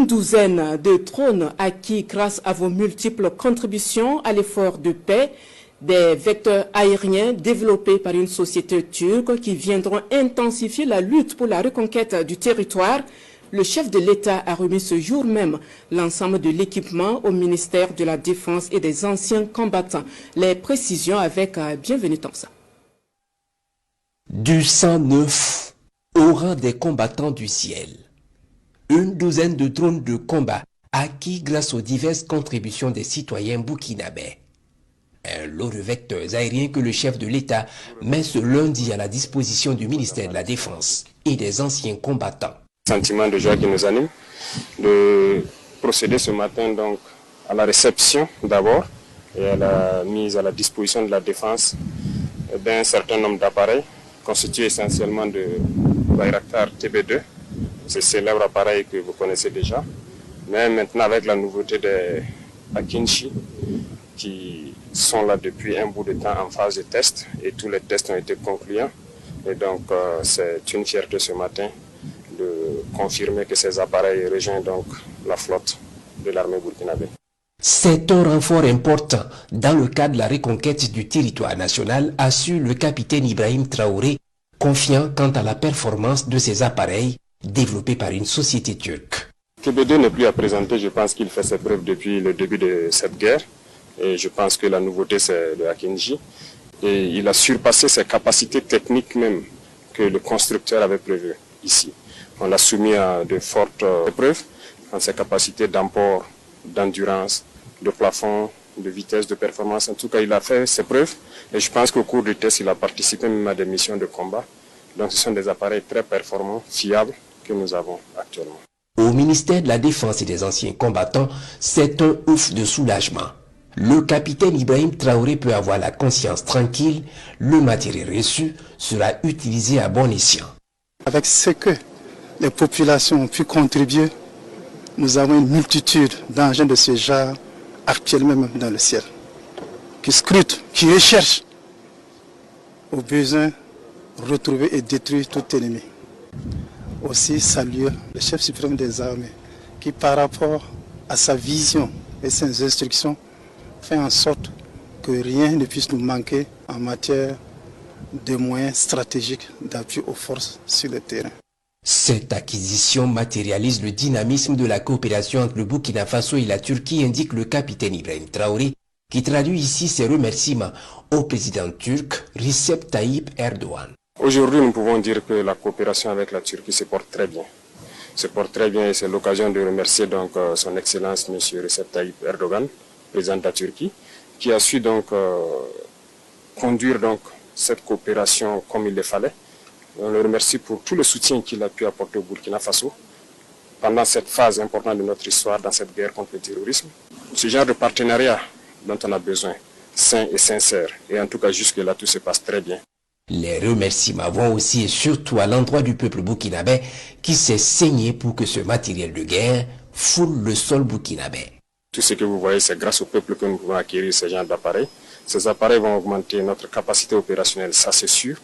Une douzaine de drones acquis grâce à vos multiples contributions à l'effort de paix, des vecteurs aériens développés par une société turque qui viendront intensifier la lutte pour la reconquête du territoire. Le chef de l'État a remis ce jour même l'ensemble de l'équipement au ministère de la Défense et des anciens combattants. Les précisions avec Bienvenue Tamsa. Du 109 au rang des combattants du ciel. Une douzaine de drones de combat acquis grâce aux diverses contributions des citoyens burkinabés. Un lot de vecteurs aériens que le chef de l'État met ce lundi à la disposition du ministère de la Défense et des anciens combattants. Sentiment de joie qui nous anime de procéder ce matin donc à la réception d'abord et à la mise à la disposition de la défense d'un certain nombre d'appareils constitués essentiellement de Bayraktar TB2, ce célèbre appareil que vous connaissez déjà, mais maintenant avec la nouveauté des Akinci qui sont là depuis un bout de temps en phase de test et tous les tests ont été concluants et donc c'est une fierté ce matin de confirmer que ces appareils rejoignent donc la flotte de l'armée burkinabé. C'est un renfort important dans le cadre de la reconquête du territoire national, assure le capitaine Ibrahim Traoré, confiant quant à la performance de ces appareils développés par une société turque. TB2 n'est plus à présenter, je pense qu'il fait ses preuves depuis le début de cette guerre et je pense que la nouveauté c'est le Akinji et il a surpassé ses capacités techniques même que le constructeur avait prévues ici. On l'a soumis à de fortes épreuves dans ses capacités d'emport, d'endurance, de plafond, de vitesse, de performance. En tout cas, il a fait ses preuves et je pense qu'au cours du test, il a participé même à des missions de combat. Donc ce sont des appareils très performants, fiables que nous avons actuellement. Au ministère de la Défense et des anciens combattants, c'est un ouf de soulagement. Le capitaine Ibrahim Traoré peut avoir la conscience tranquille, le matériel reçu sera utilisé à bon escient. Avec ce que les populations ont pu contribuer, nous avons une multitude d'engins de ce genre actuellement même dans le ciel, qui scrutent, qui recherchent au besoin de retrouver et détruire tout ennemi. Aussi saluer le chef suprême des armées qui par rapport à sa vision et ses instructions fait en sorte que rien ne puisse nous manquer en matière de moyens stratégiques d'appui aux forces sur le terrain. Cette acquisition matérialise le dynamisme de la coopération entre le Burkina Faso et la Turquie, indique le capitaine Ibrahim Traoré, qui traduit ici ses remerciements au président turc Recep Tayyip Erdogan. Aujourd'hui, nous pouvons dire que la coopération avec la Turquie se porte très bien. Se porte très bien et c'est l'occasion de remercier donc son Excellence M. Recep Tayyip Erdogan, président de la Turquie, qui a su donc conduire donc cette coopération comme il le fallait. On le remercie pour tout le soutien qu'il a pu apporter au Burkina Faso pendant cette phase importante de notre histoire dans cette guerre contre le terrorisme. Ce genre de partenariat dont on a besoin, sain et sincère. Et en tout cas, jusque-là, tout se passe très bien. Les remerciements vont aussi et surtout à l'endroit du peuple burkinabé qui s'est saigné pour que ce matériel de guerre foule le sol burkinabé. Tout ce que vous voyez, c'est grâce au peuple que nous pouvons acquérir ce genre d'appareils. Ces appareils vont augmenter notre capacité opérationnelle, ça c'est sûr.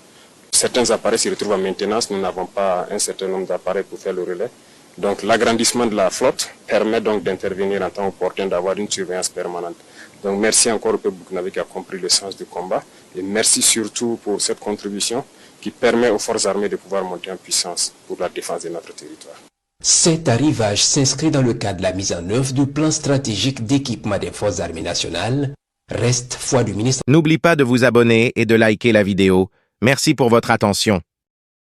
Certains appareils se retrouvent en maintenance, nous n'avons pas un certain nombre d'appareils pour faire le relais. Donc l'agrandissement de la flotte permet donc d'intervenir en temps opportun, d'avoir une surveillance permanente. Donc merci encore au peuple burkinabé qui a compris le sens du combat et merci surtout pour cette contribution qui permet aux forces armées de pouvoir monter en puissance pour la défense de notre territoire. Cet arrivage s'inscrit dans le cadre de la mise en œuvre du plan stratégique d'équipement des forces armées nationales. Reste foi du ministre. N'oublie pas de vous abonner et de liker la vidéo. Merci pour votre attention.